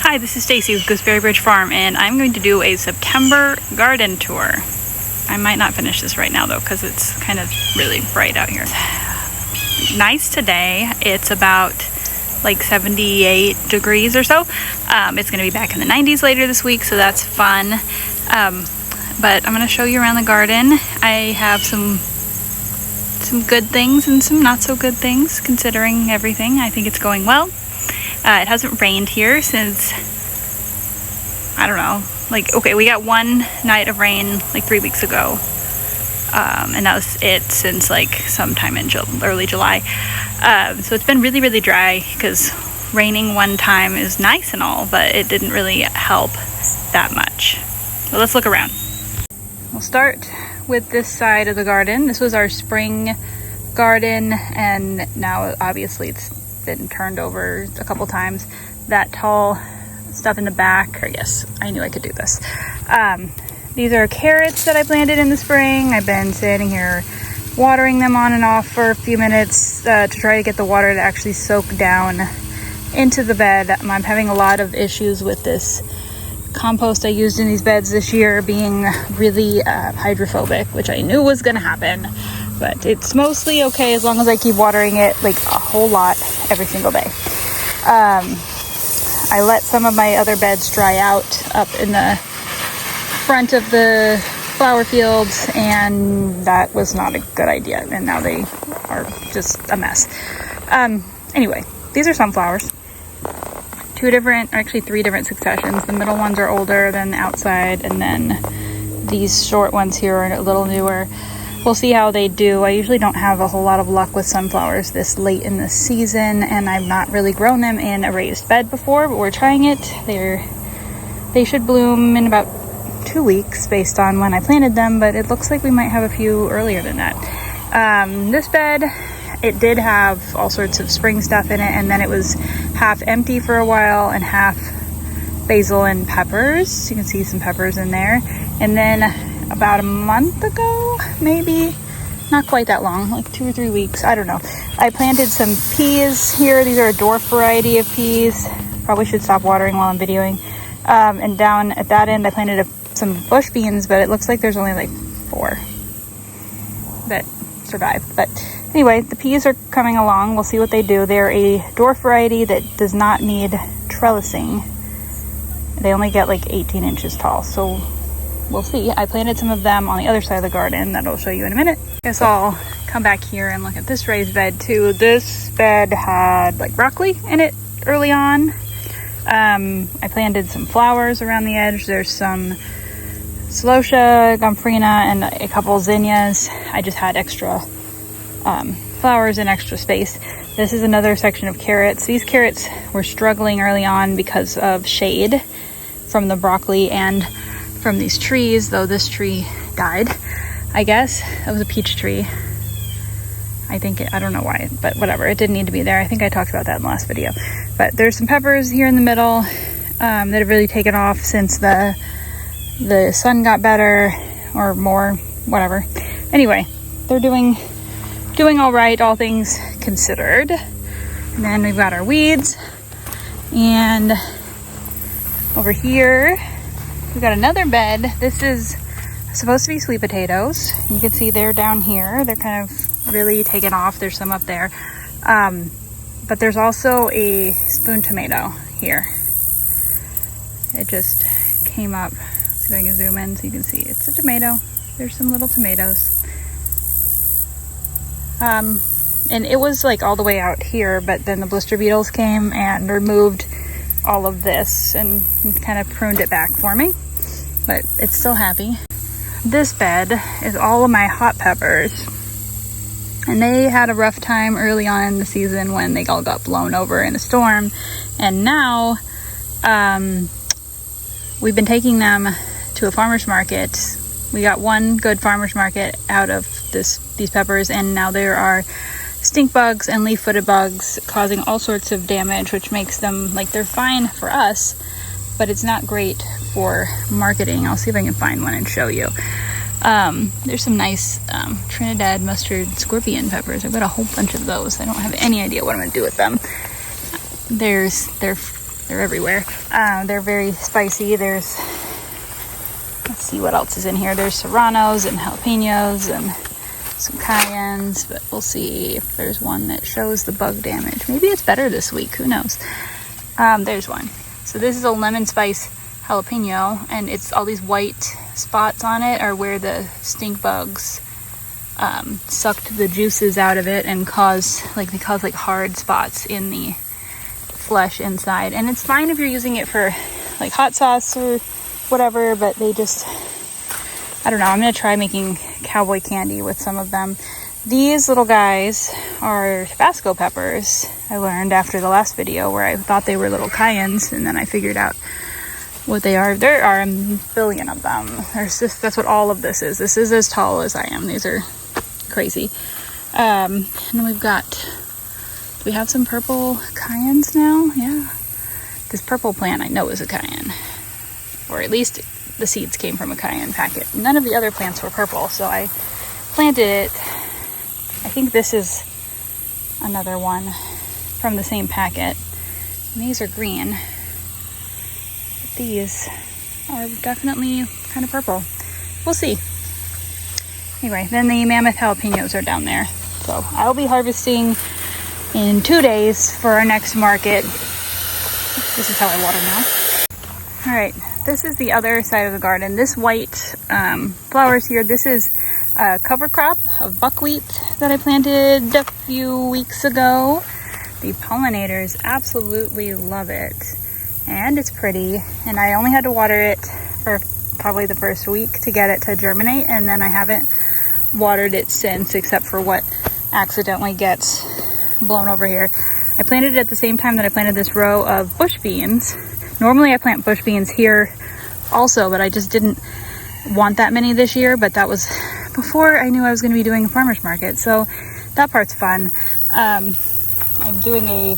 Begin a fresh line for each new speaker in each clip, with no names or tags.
Hi, this is Stacy with Gooseberry Bridge Farm, and I'm going to do a September garden tour. I might not finish this right now though, because it's kind of really bright out here. Nice today. It's about like 78 degrees or so. It's going to be back in the 90s later this week, so that's fun. But I'm going to show you around the garden. I have some good things and some not so good things considering everything. I think it's going well. It hasn't rained here since, I don't know, we got one night of rain like 3 weeks ago. And that was it since like sometime in early July. So it's been really, really dry because raining one time is nice and all, but it didn't really help that much. But let's look around. We'll start with this side of the garden. This was our spring garden, and now obviously it's been turned over a couple times. That tall stuff in the back, or yes, I knew I could do this. These are carrots that I planted in the spring. I've been sitting here watering them on and off for a few minutes to try to get the water to actually soak down into the bed. I'm having a lot of issues with this compost I used in these beds this year being really hydrophobic, which I knew was gonna happen, but it's mostly okay as long as I keep watering it like a whole lot every single day. I let some of my other beds dry out up in the front of the flower fields, and that was not a good idea, and now they are just a mess. Anyway, these are sunflowers. Three different successions. The middle ones are older than the outside, and then these short ones here are a little newer. We'll see how they do. I usually don't have a whole lot of luck with sunflowers this late in the season, and I've not really grown them in a raised bed before, but we're trying it. They should bloom in about 2 weeks based on when I planted them, but it looks like we might have a few earlier than that. This bed, it did have all sorts of spring stuff in it, and then it was half empty for a while and half basil and peppers. You can see some peppers in there. And then about a month ago, maybe, not quite that long, like 2 or 3 weeks, I don't know, I planted some peas here. These are a dwarf variety of peas. Probably should stop watering while I'm videoing. And down at that end I planted some bush beans, but it looks like there's only like 4 that survived. But anyway, the peas are coming along. We'll see what they do. They're a dwarf variety that does not need trellising. They only get like 18 inches tall, so we'll see. I planted some of them on the other side of the garden that I'll show you in a minute. Guess I'll come back here and look at this raised bed too. This bed had like broccoli in it early on. I planted some flowers around the edge. There's some celosia, gomphrena, and a couple zinnias. I just had extra flowers and extra space. This is another section of carrots. These carrots were struggling early on because of shade from the broccoli and from these trees, though this tree died, I guess. It was a peach tree. I don't know why, but whatever. It didn't need to be there. I think I talked about that in the last video. But there's some peppers here in the middle that have really taken off since the sun got better or more, whatever. Anyway, they're doing all right, all things considered. And then we've got our weeds, and over here we've got another bed. This is supposed to be sweet potatoes. You can see they're down here. They're kind of really taken off. There's some up there, but there's also a spoon tomato here. It just came up. See if I can zoom in so you can see it's a tomato. There's some little tomatoes. And it was like all the way out here, but then the blister beetles came and removed all of this and kind of pruned it back for me, but it's still happy. This bed is all of my hot peppers, and they had a rough time early on in the season when they all got blown over in a storm, and now we've been taking them to a farmer's market. We got one good farmer's market out of these peppers, and now there are stink bugs and leaf-footed bugs causing all sorts of damage, which makes them, like, they're fine for us, but it's not great for marketing. I'll see if I can find one and show you. There's some nice Trinidad mustard scorpion peppers. I've got a whole bunch of those. I don't have any idea what I'm gonna do with them. They're They're everywhere. They're very spicy. Let's see what else is in here. There's serranos and jalapenos and some cayennes, but we'll see if there's one that shows the bug damage. Maybe it's better this week, who knows. There's one. So this is a lemon spice jalapeno, and it's all these white spots on it are where the stink bugs sucked the juices out of it and they cause like hard spots in the flesh inside. And it's fine if you're using it for like hot sauce or whatever, but they just, I don't know. I'm gonna try making cowboy candy with some of them. These little guys are Tabasco peppers. I learned after the last video where I thought they were little cayennes, and then I figured out what they are. There are a billion of them. That's what all of this is. This is as tall as I am. These are crazy. And then we've got, do we have some purple cayennes now? Yeah. This purple plant I know is a cayenne, or at least the seeds came from a cayenne packet. None of the other plants were purple, so I planted it. I think this is another one from the same packet. And these are green. But these are definitely kind of purple. We'll see. Anyway, then the mammoth jalapenos are down there. So I'll be harvesting in 2 days for our next market. This is how I water now. All right, this is the other side of the garden. This white flowers here, this is a cover crop of buckwheat that I planted a few weeks ago. The pollinators absolutely love it, and it's pretty. And I only had to water it for probably the first week to get it to germinate, and then I haven't watered it since, except for what accidentally gets blown over here. I planted it at the same time that I planted this row of bush beans. Normally I plant bush beans here also, but I just didn't want that many this year. But that was before I knew I was going to be doing a farmer's market, so that part's fun. I'm doing a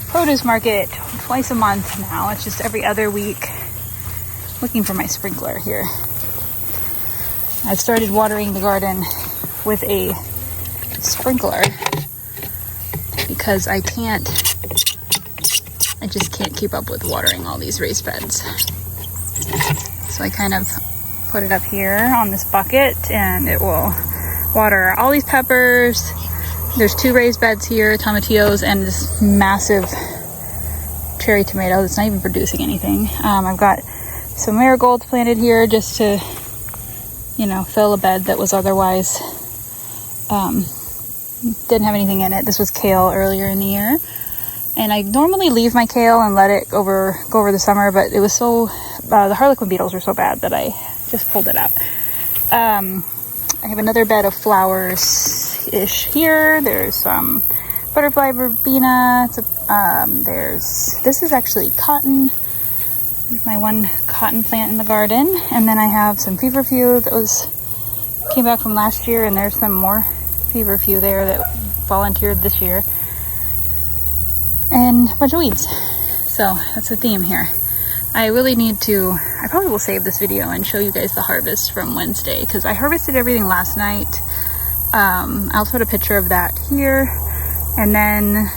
produce market twice a month now. It's just every other week. Looking for my sprinkler here. I've started watering the garden with a sprinkler because I just can't keep up with watering all these raised beds. So I kind of put it up here on this bucket, and it will water all these peppers. There's 2 raised beds here, tomatillos, and this massive cherry tomato that's not even producing anything. I've got some marigolds planted here just to, fill a bed that was otherwise didn't have anything in it. This was kale earlier in the year, and I normally leave my kale and let it go over the summer, but it was so the harlequin beetles were so bad that I just pulled it up. I have another bed of flowers-ish here. There's some butterfly verbena. This is actually cotton. There's my one cotton plant in the garden. And then I have some feverfew that came back from last year, and there's some more feverfew there that volunteered this year. And a bunch of weeds. So that's the theme here. I probably will save this video and show you guys the harvest from Wednesday, because I harvested everything last night. I'll put a picture of that here. And then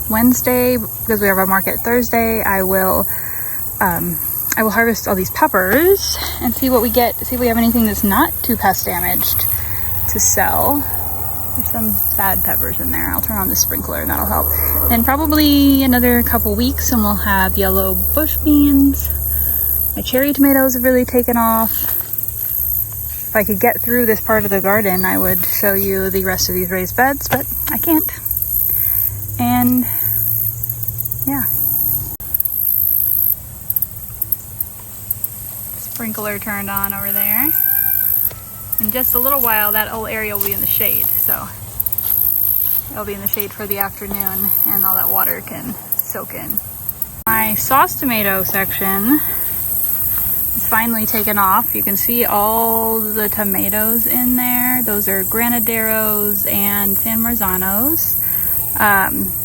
Wednesday, because we have our market Thursday, I will harvest all these peppers and see what we get, see if we have anything that's not too pest damaged to sell. There's some sad peppers in there. I'll turn on the sprinkler, that'll help. Then probably another couple weeks and we'll have yellow bush beans. My cherry tomatoes have really taken off. If I could get through this part of the garden, I would show you the rest of these raised beds, but I can't. And yeah. Sprinkler turned on over there. In just a little while, that whole area will be in the shade, so it'll be in the shade for the afternoon, and all that water can soak in. My sauce tomato section is finally taken off. You can see all the tomatoes in there. Those are granaderos and San Marzanos.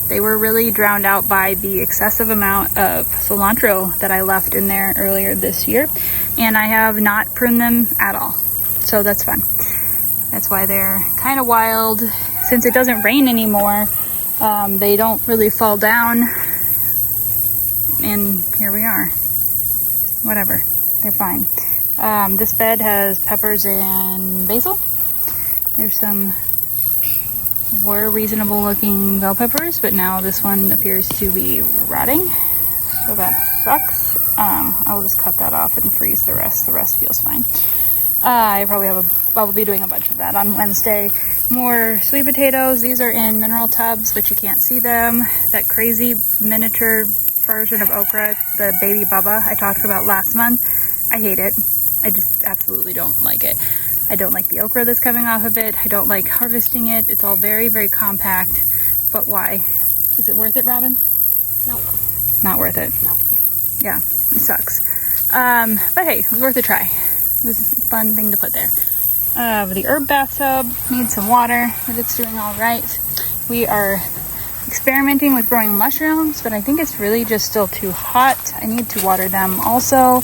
They were really drowned out by the excessive amount of cilantro that I left in there earlier this year, and I have not pruned them at all. So that's fun. That's why they're kind of wild. Since it doesn't rain anymore, they don't really fall down and here we are. Whatever, they're fine. This bed has peppers and basil. There's some more reasonable looking bell peppers, but now this one appears to be rotting, so that sucks. I'll just cut that off and freeze the rest. The rest feels fine. I will be doing a bunch of that on Wednesday. More sweet potatoes. These are in mineral tubs, but you can't see them. That crazy miniature version of okra, the baby baba I talked about last month. I hate it. I just absolutely don't like it. I don't like the okra that's coming off of it. I don't like harvesting it. It's all very, very compact. But why? Is it worth it, Robin?
No.
Not worth it.
No.
Yeah, it sucks. But hey, it was worth a try. It was a fun thing to put there. The herb bathtub needs some water, but it's doing all right. We are experimenting with growing mushrooms, but I think it's really just still too hot. I need to water them also.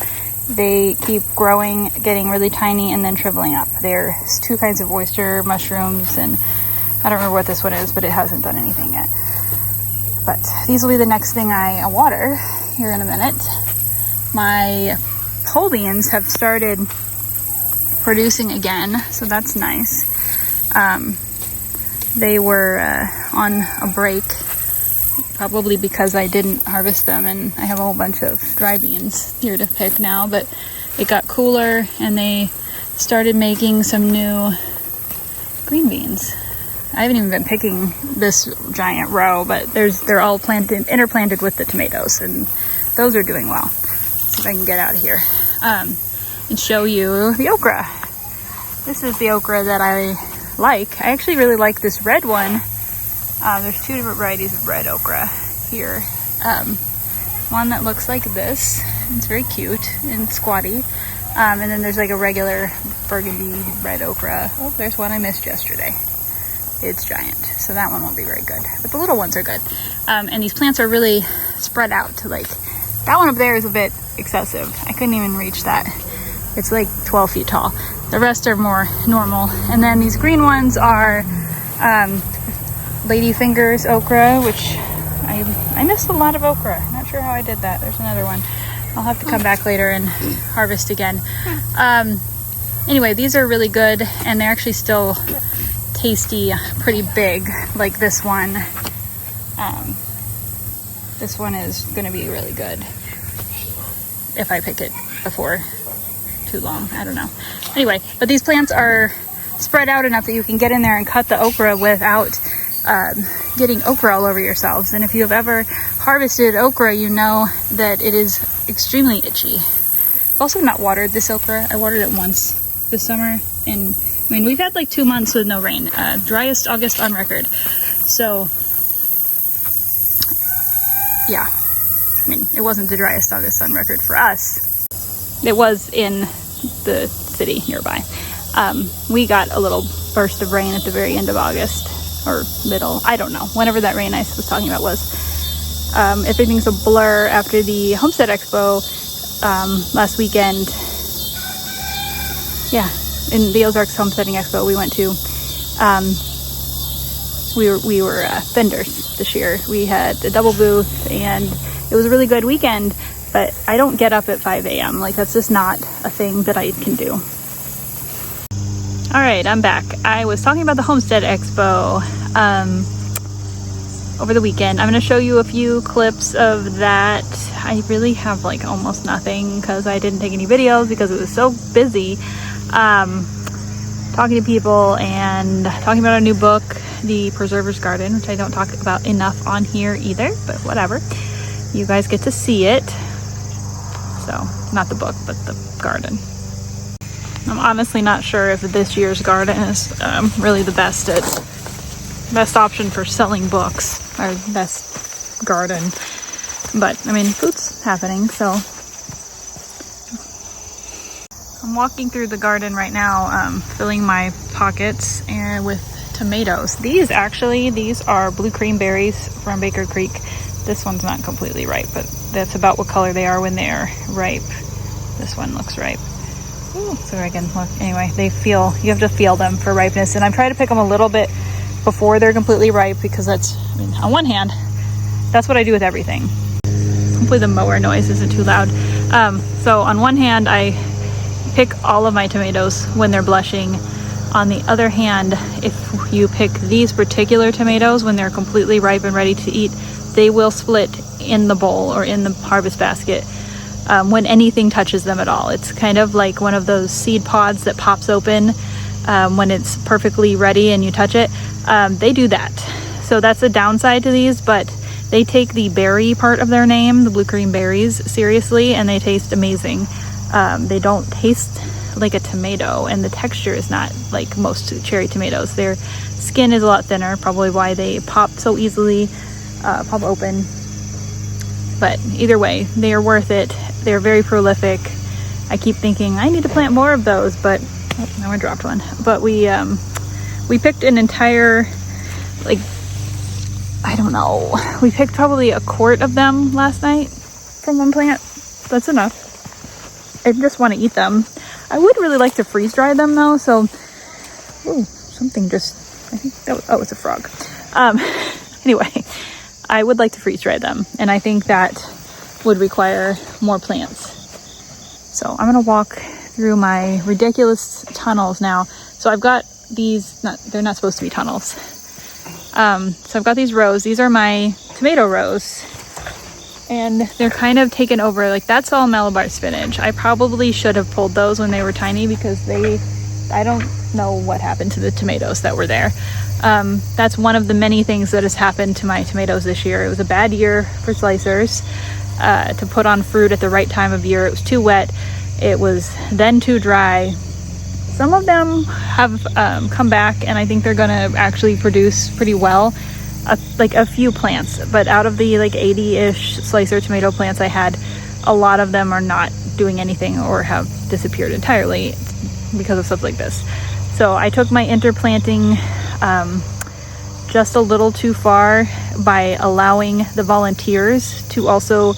They keep growing, getting really tiny, and then shriveling up. There's two kinds of oyster mushrooms, and I don't remember what this one is, but it hasn't done anything yet. But these will be the next thing I water here in a minute. My pole beans have started producing again, so that's nice. They were on a break, probably because I didn't harvest them, and I have a whole bunch of dry beans here to pick now, but it got cooler and they started making some new green beans. I haven't even been picking this giant row, but they're all interplanted with the tomatoes, and those are doing well. Let's see if I can get out of here and show you the okra. This is the okra that I like. I actually really like this red one. There's two different varieties of red okra here. One that looks like this. It's very cute and squatty. And then there's like a regular burgundy red okra. Oh, there's one I missed yesterday. It's giant, so that one won't be very good. But the little ones are good. And these plants are really spread out to like, that one up there is a bit excessive. I couldn't even reach that. It's like 12 feet tall. The rest are more normal. And then these green ones are ladyfingers okra, which I missed a lot of okra. Not sure how I did that. There's another one. I'll have to come back later and harvest again. Anyway, these are really good, and they're actually still tasty, pretty big, like this one. This one is going to be really good if I pick it before too long. I don't know. Anyway, but these plants are spread out enough that you can get in there and cut the okra without getting okra all over yourselves. And if you have ever harvested okra, you know that it is extremely itchy. I've also not watered this okra. I watered it once this summer, and I mean, we've had like 2 months with no rain. Driest August on record. So yeah, I mean, it wasn't the driest August on record for us. It was in the city nearby. We got a little burst of rain at the very end of August, or middle, I don't know, whenever that rain I was talking about was. Everything's a blur after the Homestead Expo last weekend. Yeah, in the Ozark Homesteading Expo we went to. We were vendors this year. We had a double booth, and it was a really good weekend, but I don't get up at 5 a.m. Like, that's just not a thing that I can do. All right, I'm back. I was talking about the Homestead Expo over the weekend. I'm going to show you a few clips of that. I really have like almost nothing because I didn't take any videos because it was so busy talking to people and talking about our new book, The Preserver's Garden, which I don't talk about enough on here either, but whatever. You guys get to see it. So, not the book, but the garden. I'm honestly not sure if this year's garden is really the best option for selling books, or best garden. But, I mean, food's happening, so. I'm walking through the garden right now, filling my pockets and with tomatoes. These are blue cream berries from Baker Creek. This one's not completely ripe, but that's about what color they are when they are ripe. This one looks ripe. Ooh, so I can look. Anyway, you have to feel them for ripeness, and I'm trying to pick them a little bit before they're completely ripe, because that's, I mean, on one hand, that's what I do with everything. Hopefully the mower noise isn't too loud. So on one hand, I pick all of my tomatoes when they're blushing. On the other hand, if you pick these particular tomatoes when they're completely ripe and ready to eat, they will split in the bowl or in the harvest basket when anything touches them at all. It's kind of like one of those seed pods that pops open when it's perfectly ready and you touch it. They do that. So that's the downside to these, but they take the berry part of their name, the blue green berries, seriously, and they taste amazing. They don't taste like a tomato, and the texture is not like most cherry tomatoes. Their skin is a lot thinner, probably why they pop so easily, pop open. But either way, they are worth it. They're very prolific. I keep thinking I need to plant more of those, but oh, now I dropped one. But we picked an entire, like, I don't know, we picked probably a quart of them last night from one plant. That's enough. I just want to eat them. I would really like to freeze dry them though, so something just, I think that was, oh, it's a frog. Anyway, I would like to freeze dry them, and I think that would require more plants. So I'm gonna walk through my ridiculous tunnels now. So I've got these, they're not supposed to be tunnels. So I've got these rows. These are my tomato rows, and they're kind of taken over. Like, that's all Malabar spinach. I probably should have pulled those when they were tiny, because I don't know what happened to the tomatoes that were there. That's one of the many things that has happened to my tomatoes this year. It was a bad year for slicers to put on fruit at the right time of year. It was too wet. It was then too dry. Some of them have come back, and I think they're gonna actually produce pretty well. Like a few plants, but out of the like 80-ish slicer tomato plants I had, a lot of them are not doing anything or have disappeared entirely because of stuff like this. So I took my interplanting just a little too far by allowing the volunteers to also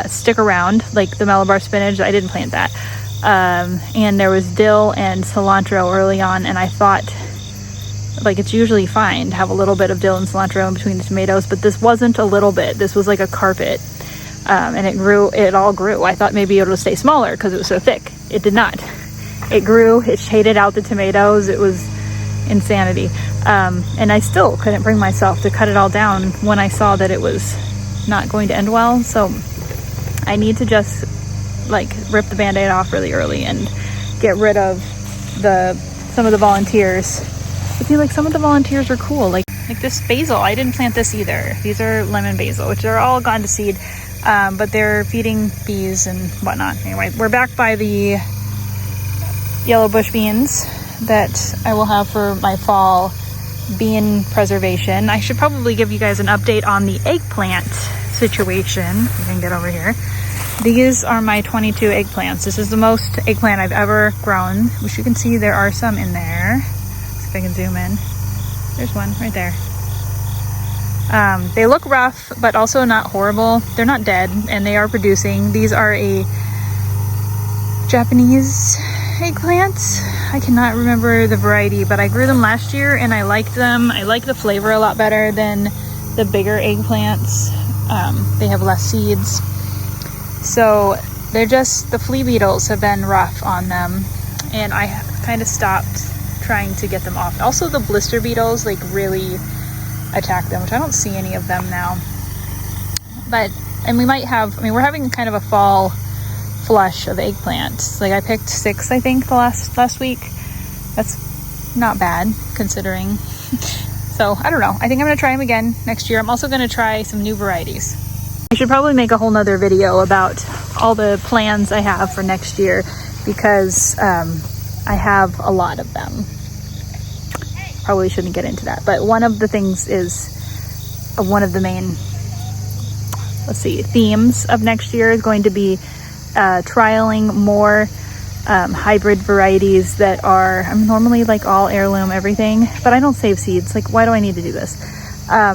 stick around, like the Malabar spinach. I didn't plant that. And there was dill and cilantro early on, and I thought, like, it's usually fine to have a little bit of dill and cilantro in between the tomatoes, but this wasn't a little bit. This was like a carpet, and it all grew. I thought maybe it would stay smaller because it was so thick. It did not. It grew, it shaded out the tomatoes. It was insanity. And I still couldn't bring myself to cut it all down when I saw that it was not going to end well. So I need to just like rip the band-aid off really early and get rid of some of the volunteers. But see, like, some of the volunteers are cool. Like this basil, I didn't plant this either. These are lemon basil, which are all gone to seed, but they're feeding bees and whatnot. Anyway, we're back by the yellow bush beans that I will have for my fall bean preservation. I should probably give you guys an update on the eggplant situation. You can get over here. These are my 22 eggplants. This is the most eggplant I've ever grown, which you can see there are some in there. If I can zoom in, there's one right there. They look rough, but also not horrible. They're not dead, and they are producing. These are a Japanese eggplants. I cannot remember the variety, but I grew them last year and I liked them. I like the flavor a lot better than the bigger eggplants. They have less seeds, so they're just, the flea beetles have been rough on them, and I kind of stopped trying to get them off. Also, the blister beetles like really attack them, which I don't see any of them now. But, and we might have, I mean, we're having kind of a fall flush of eggplants. Like, I picked 6, I think, the last week. That's not bad considering. So I don't know, I think I'm gonna try them again next year. I'm also gonna try some new varieties. I should probably make a whole nother video about all the plans I have for next year, because I have a lot of them. Probably shouldn't get into that, but one of the things is one of the main, themes of next year is going to be trialing more hybrid varieties that are, I'm normally like all heirloom everything, but I don't save seeds. Like, why do I need to do this? I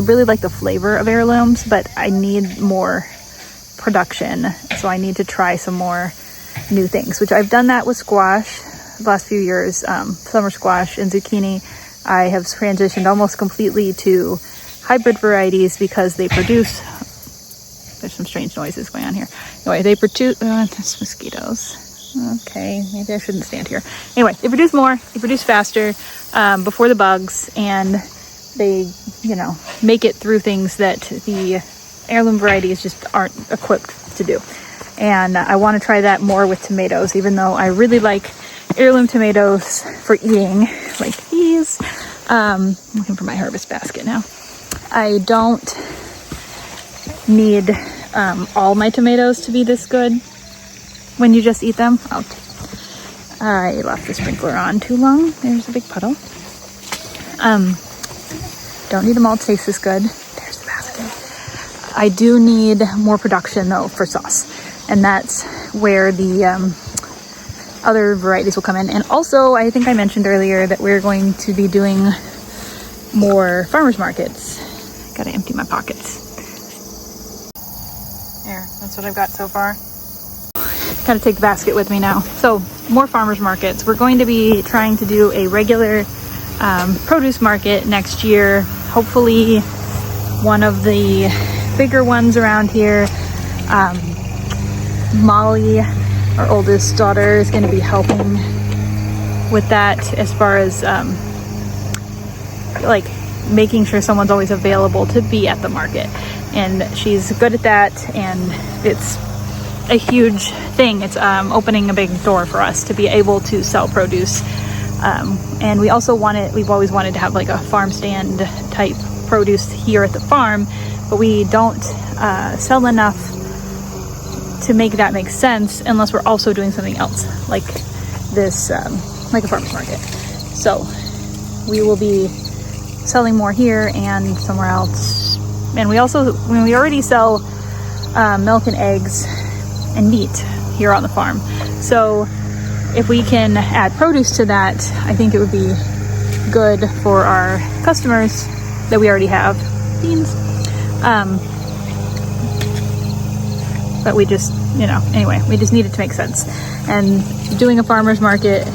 really like the flavor of heirlooms, but I need more production, so I need to try some more new things, which I've done that with squash the last few years. Summer squash and zucchini, I have transitioned almost completely to hybrid varieties because they produce, there's some strange noises going on here. Anyway, they produce, there's mosquitoes. Okay, maybe I shouldn't stand here. Anyway, they produce more, they produce faster, before the bugs, and they, you know, make it through things that the heirloom varieties just aren't equipped to do. And I want to try that more with tomatoes, even though I really like heirloom tomatoes for eating, like these. I'm looking for my harvest basket now. I don't need all my tomatoes to be this good when you just eat them. Oh, I left the sprinkler on too long. There's a big puddle. Don't need them all to taste this good. There's the basket. I do need more production though for sauce, and that's where the other varieties will come in. And also, I think I mentioned earlier that we're going to be doing more farmers markets. Gotta empty my pockets. There, that's what I've got so far. Gotta take the basket with me now. So, more farmers markets. We're going to be trying to do a regular produce market next year. Hopefully one of the bigger ones around here. Molly, our oldest daughter, is going to be helping with that as far as like making sure someone's always available to be at the market, and she's good at that, and it's a huge thing. It's opening a big door for us to be able to sell produce, and we've always wanted to have like a farm stand type produce here at the farm, but we don't sell enough to make that make sense unless we're also doing something else like this, like a farmer's market. So we will be selling more here and somewhere else. And we already sell milk and eggs and meat here on the farm. So if we can add produce to that, I think it would be good for our customers that we already have. Beans. But we just, anyway, we just need it to make sense. And doing a farmer's market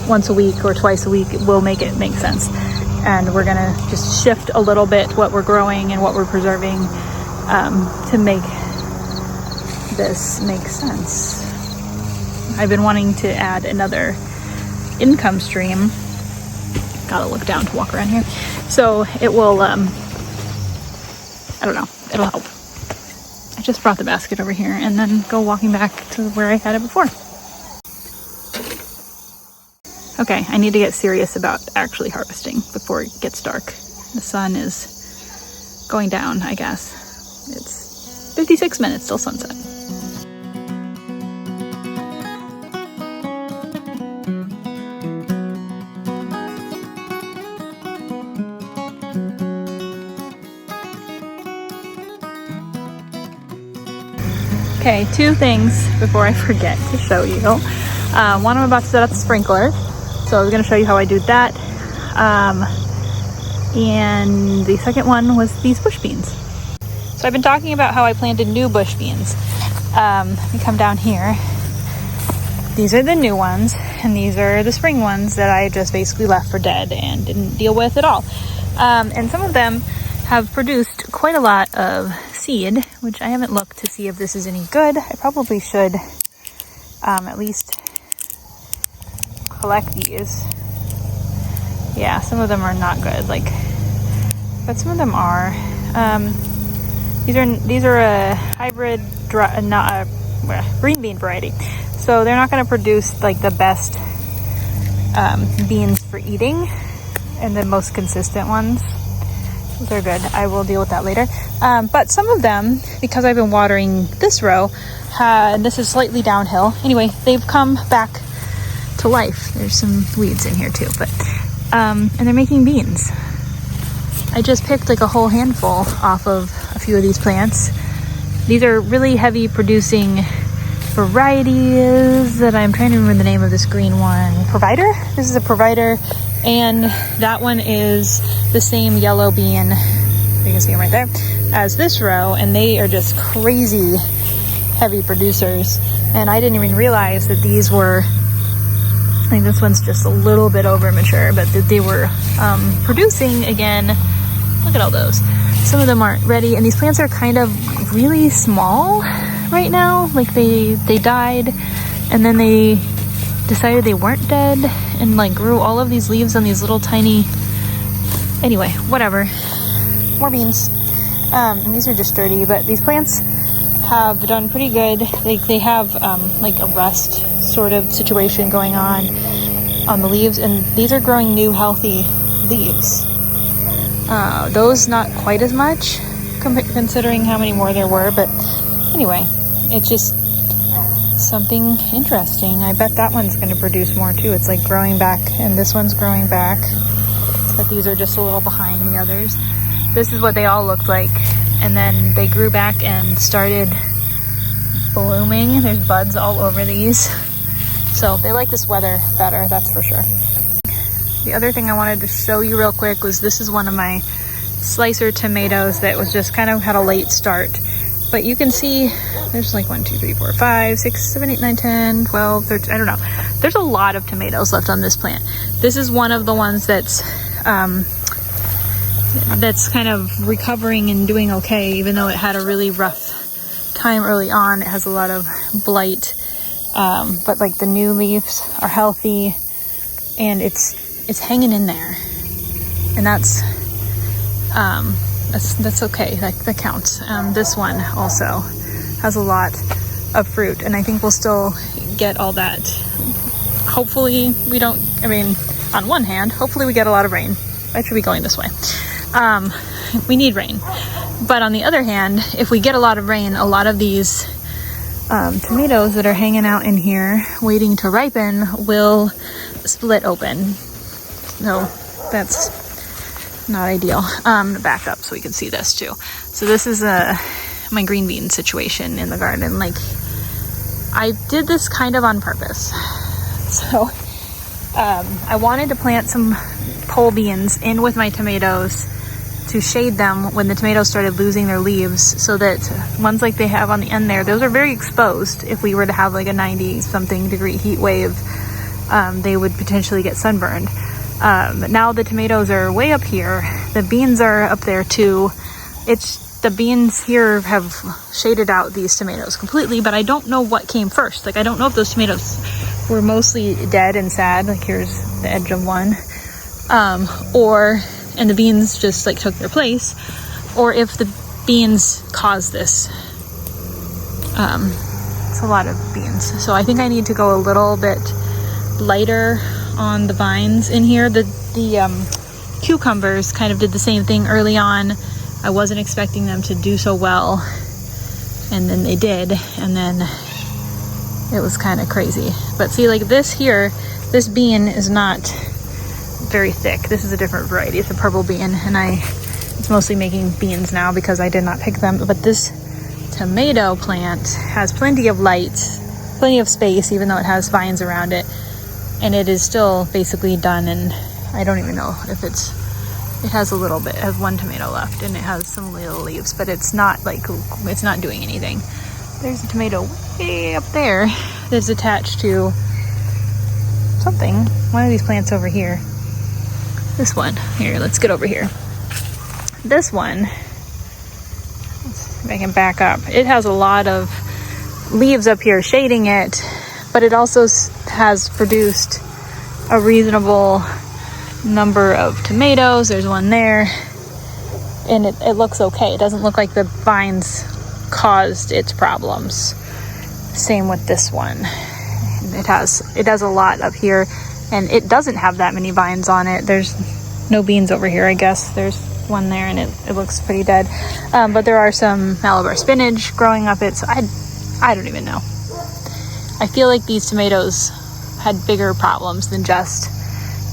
once a week or twice a week will make it make sense. And we're gonna just shift a little bit what we're growing and what we're preserving to make this make sense. I've been wanting to add another income stream. Gotta look down to walk around here. So it will, I don't know, it'll help. I just brought the basket over here and then go walking back to where I had it before. Okay, I need to get serious about actually harvesting before it gets dark. The sun is going down, I guess. It's 56 minutes till sunset. Okay, two things before I forget to show you. One, I'm about to set up the sprinkler. So I was going to show you how I do that. And the second one was these bush beans. So I've been talking about how I planted new bush beans. Let me come down here. These are the new ones, and these are the spring ones that I just basically left for dead and didn't deal with at all. And some of them have produced quite a lot of seed, which I haven't looked to see if this is any good. I probably should at least collect these. Yeah, some of them are not good, but some of them are. These are a hybrid green bean variety, so they're not going to produce like the best beans for eating and the most consistent ones. They're good. I will deal with that later. But some of them, because I've been watering this row, and this is slightly downhill. Anyway, they've come back to life. There's some weeds in here too, but and they're making beans. I just picked like a whole handful off of a few of these plants. These are really heavy producing varieties that I'm trying to remember the name of this green one. Provider? This is a Provider, and that one is the same yellow bean, you can see them right there, as this row, and they are just crazy heavy producers. And I didn't even realize that these were, I think this one's just a little bit over mature, but that they were producing again. Look at all those. some of them aren't ready, and these plants are kind of really small right now. Like they died and then they decided they weren't dead and like grew all of these leaves on these little tiny, anyway, whatever. More beans. And these are just sturdy, but these plants have done pretty good. They have like a rust sort of situation going on the leaves, and these are growing new healthy leaves. Those not quite as much considering how many more there were, but anyway, it's just something interesting. I bet that one's going to produce more too. It's like growing back, and this one's growing back, but these are just a little behind the others. This is what they all looked like, and then they grew back and started blooming. There's buds all over these, so they like this weather better, that's for sure. The other thing I wanted to show you real quick was this is one of my slicer tomatoes that was just kind of had a late start, but you can see there's like 1, 2, 3, 4, 5, 6, 7, 8, 9, 10, 12, 13, I don't know. There's a lot of tomatoes left on this plant. This is one of the ones that's kind of recovering and doing okay, even though it had a really rough time early on. It has a lot of blight, but like the new leaves are healthy, and it's hanging in there, and that's okay. That counts. This one also has a lot of fruit, and I think we'll still get all that. Hopefully we don't, I mean, on one hand, hopefully we get a lot of rain. I should be going this way. We need rain. But on the other hand, if we get a lot of rain, a lot of these tomatoes that are hanging out in here waiting to ripen will split open. So that's not ideal. Back up so we can see this too. So this is my green bean situation in the garden. Like, I did this kind of on purpose. So I wanted to plant some pole beans in with my tomatoes to shade them when the tomatoes started losing their leaves, so that ones like they have on the end there, those are very exposed. If we were to have like a 90 something degree heat wave, they would potentially get sunburned. But now the tomatoes are way up here. The beans are up there too. The beans here have shaded out these tomatoes completely, but I don't know what came first. Like, I don't know if those tomatoes were mostly dead and sad, like here's the edge of one, and the beans just like took their place, or if the beans caused this. It's a lot of beans. So I think I need to go a little bit lighter on the vines in here. The cucumbers kind of did the same thing early on. I wasn't expecting them to do so well, and then they did, and then it was kind of crazy. But see, like this here, this bean is not very thick. This is a different variety. It's a purple bean, and it's mostly making beans now because I did not pick them. But this tomato plant has plenty of light, plenty of space, even though it has vines around it, and it is still basically done. And I don't even know if it has a little bit. It has one tomato left, and it has some little leaves, but it's not like, it's not doing anything. There's a tomato way up there that's attached to something. One of these plants over here. This one. Here, let's get over here. This one, let's see if I can back up. It has a lot of leaves up here shading it, but it also has produced a reasonable number of tomatoes. There's one there, and it looks okay. It doesn't look like the vines caused its problems. Same with this one. It has a lot up here, and it doesn't have that many vines on it. There's no beans over here, I guess. There's one there, and it looks pretty dead. But there are some Malabar spinach growing up it, so I don't even know. I feel like these tomatoes had bigger problems than just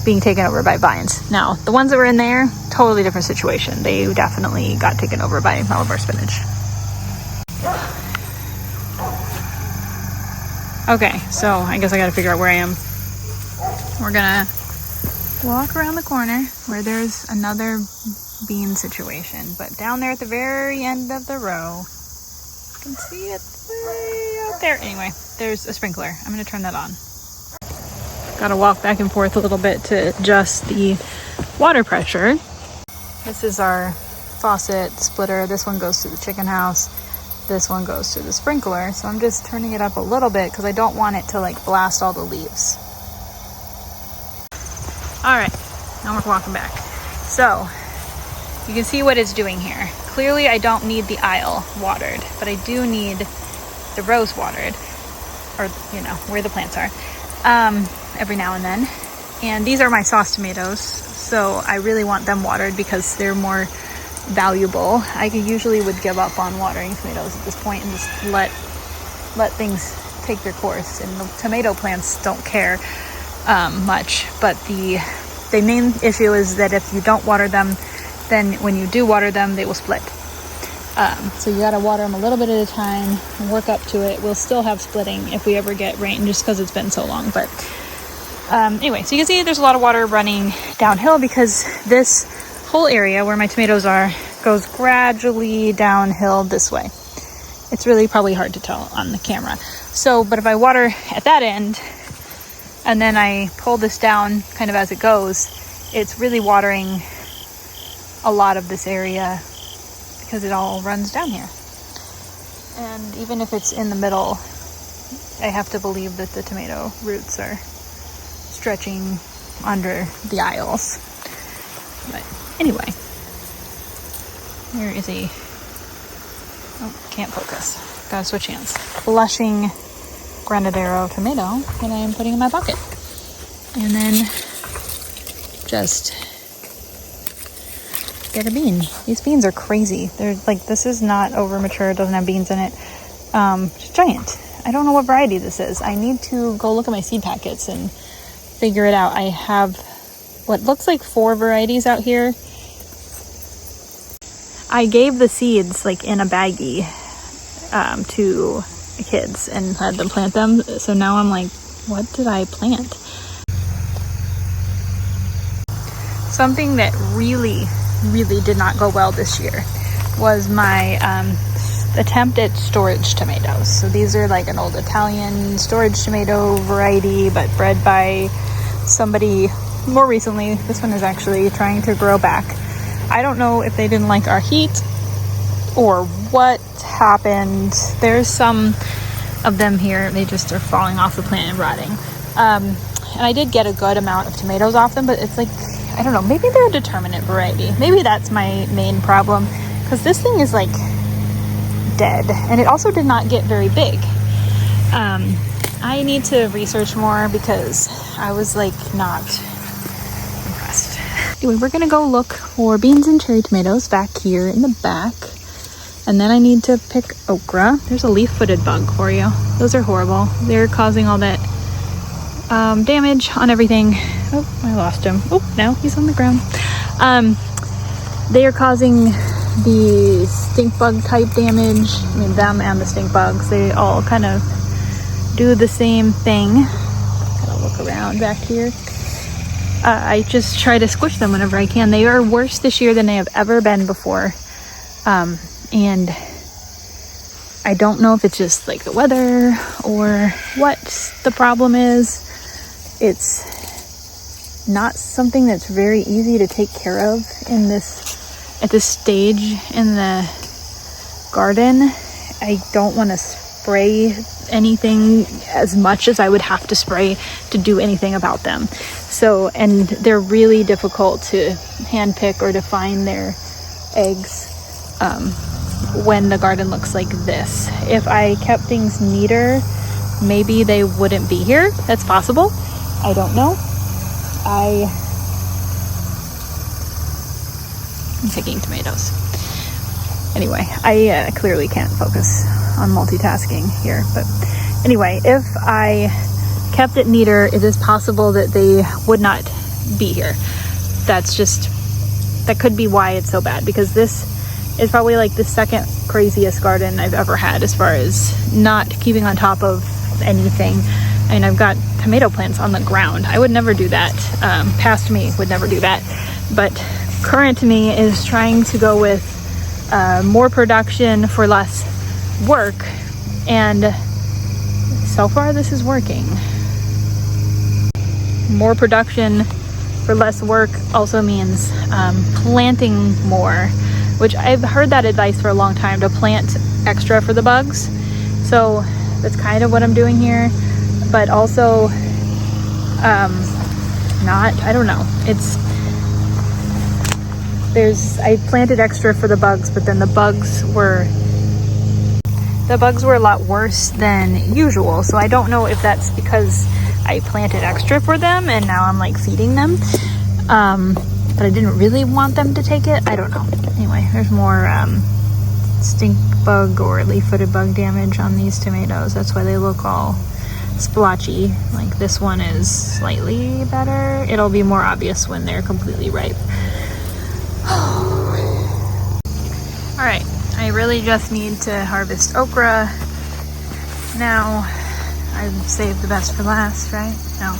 being taken over by vines. Now, the ones that were in there, totally different situation. They definitely got taken over by Malabar spinach. Okay, so I guess I gotta figure out where I am. We're gonna walk around the corner where there's another bean situation, but down there at the very end of the row, you can see it way out there. Anyway, there's a sprinkler. I'm gonna turn that on. Gotta walk back and forth a little bit to adjust the water pressure. This is our faucet splitter. This one goes to the chicken house. This one goes to the sprinkler. So I'm just turning it up a little bit because I don't want it to like blast all the leaves. All right, now we're walking back. So you can see what it's doing here. Clearly I don't need the aisle watered, but I do need the rows watered, or you know, where the plants are, every now and then. And these are my sauce tomatoes, so I really want them watered because they're more valuable. I usually would give up on watering tomatoes at this point and just let things take their course. And the tomato plants don't care much, but the main issue is that if you don't water them, then when you do water them, they will split. So you gotta water them a little bit at a time and work up to it. We'll still have splitting if we ever get rain, just because it's been so long. But anyway, so you can see there's a lot of water running downhill because this whole area where my tomatoes are goes gradually downhill this way. It's really probably hard to tell on the camera. So, but if I water at that end and then I pull this down kind of as it goes, it's really watering a lot of this area because it all runs down here. And even if it's in the middle, I have to believe that the tomato roots are stretching under the aisles. But anyway, here is a, oh, can't focus, gotta switch hands, blushing Granadero tomato that I am putting in my bucket. And then just get a bean. These beans are crazy. They're like, this is not over mature, it doesn't have beans in it. It's giant. I don't know what variety this is. I need to go look at my seed packets and figure it out. I have what looks like 4 varieties out here. I gave the seeds like in a baggie to the kids and had them plant them. So now I'm like, what did I plant? Something that really did not go well this year was my attempt at storage tomatoes. So these are like an old Italian storage tomato variety, but bred by somebody more recently. This one is actually trying to grow back. I don't know if they didn't like our heat or what happened. There's some of them here. They just are falling off the plant and rotting. And I did get a good amount of tomatoes off them, but it's like, I don't know, maybe they're a determinate variety. Maybe that's my main problem, because this thing is like dead, and it also did not get very big. I need to research more because I was like not impressed. Anyway, we're gonna go look for beans and cherry tomatoes back here in the back, and then I need to pick okra. There's a leaf-footed bug for you. Those are horrible. They're causing all that damage on everything. Oh, I lost him. Oh, now he's on the ground. They are causing the stink bug type damage. I mean, them and the stink bugs, they all kind of do the same thing. Gotta look around back here. I just try to squish them whenever I can. They are worse this year than they have ever been before. And I don't know if it's just like the weather or what the problem is. It's not something that's very easy to take care of in this, at this stage in the garden. I don't want to spray anything as much as I would have to spray to do anything about them. So, and they're really difficult to hand pick or to find their eggs when the garden looks like this. If I kept things neater, maybe they wouldn't be here. That's possible. I don't know. I'm picking tomatoes. Anyway, I clearly can't focus on multitasking here, but anyway, if I kept it neater, it is possible that they would not be here. That could be why it's so bad, because this is probably like the second craziest garden I've ever had as far as not keeping on top of anything. I mean, I've got tomato plants on the ground. I would never do that. Past me would never do that. But current me is trying to go with more production for less work. And so far this is working. More production for less work also means planting more. which I've heard that advice for a long time, to plant extra for the bugs. So that's kind of what I'm doing here, but also I don't know. I planted extra for the bugs, but then the bugs were a lot worse than usual. So I don't know if that's because I planted extra for them and now I'm like feeding them. But I didn't really want them to take it. I don't know. Anyway, there's more stink bug or leaf-footed bug damage on these tomatoes. That's why they look all splotchy. Like this one is slightly better. It'll be more obvious when they're completely ripe. All right, I really just need to harvest okra now. I've saved the best for last, right? No,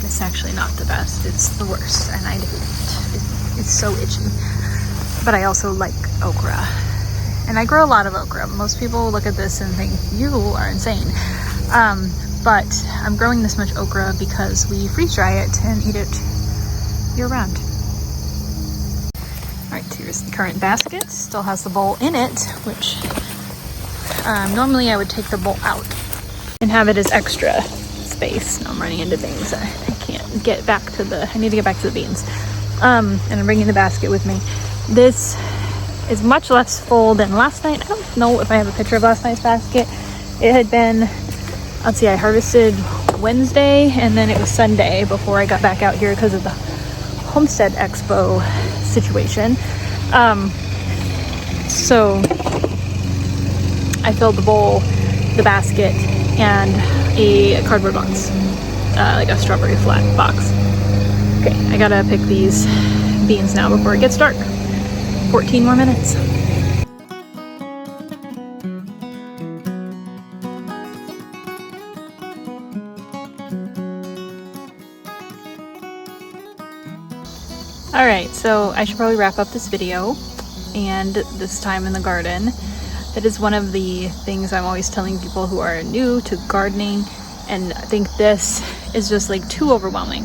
it's actually not the best. It's the worst, and I hate it. It's so itchy. But I also like okra, and I grow a lot of okra. Most people look at this and think you are insane. But I'm growing this much okra because we freeze dry it and eat it year round. All right, here's the current basket. Still has the bowl in it, which normally I would take the bowl out and have it as extra space. Now I'm running into things. I can't get back to I need to get back to the beans. And I'm bringing the basket with me. This is much less full than last night. I don't know if I have a picture of last night's basket. It had been, let's see, I harvested Wednesday and then it was Sunday before I got back out here because of the Homestead Expo situation. So I filled the bowl, the basket, and a cardboard box, like a strawberry flat box. Okay, I gotta pick these beans now before it gets dark. 14 more minutes. All right, so I should probably wrap up this video and this time in the garden. That is one of the things I'm always telling people who are new to gardening, and I think this is just like too overwhelming.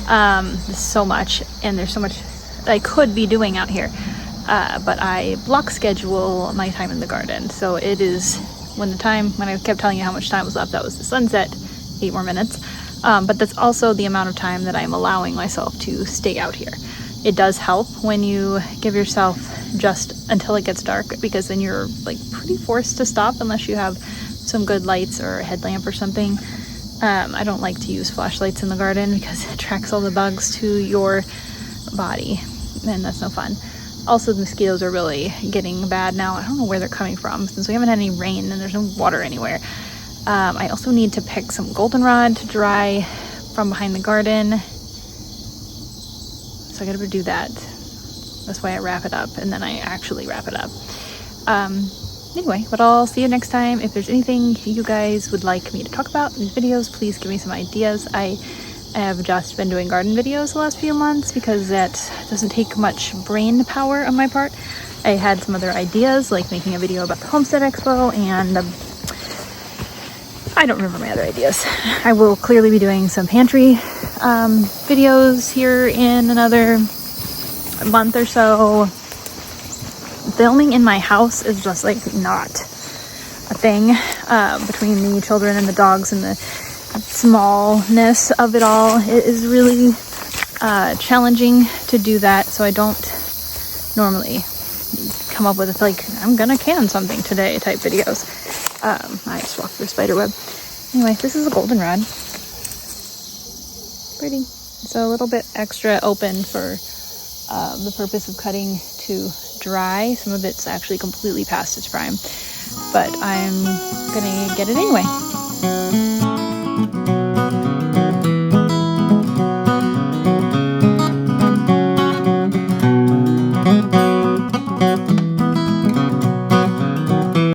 There's so much, and there's so much I could be doing out here, but I block schedule my time in the garden. So it is when I kept telling you how much time was left, that was the sunset, 8 more minutes. But that's also the amount of time that I'm allowing myself to stay out here. It does help when you give yourself just until it gets dark, because then you're like pretty forced to stop unless you have some good lights or a headlamp or something. I don't like to use flashlights in the garden because it attracts all the bugs to your body, and that's no fun. Also, the mosquitoes are really getting bad now. I don't know where they're coming from since we haven't had any rain and there's no water anywhere. I also need to pick some goldenrod to dry from behind the garden. So I gotta do that. That's why I wrap it up, and then I actually wrap it up. Anyway, but I'll see you next time. If there's anything you guys would like me to talk about in these videos, please give me some ideas. I have just been doing garden videos the last few months because that doesn't take much brain power on my part. I had some other ideas, like making a video about the Homestead Expo, and I don't remember my other ideas. I will clearly be doing some pantry videos here in another month or so. Filming in my house is just like not a thing, between the children and the dogs and the smallness of it all. It is really challenging to do that, so I don't normally come up with like, I'm gonna can something today type videos. I just walked through a spider web. Anyway, this is a goldenrod. Pretty. It's a little bit extra open for the purpose of cutting to dry. Some of it's actually completely past its prime, but I'm gonna get it anyway.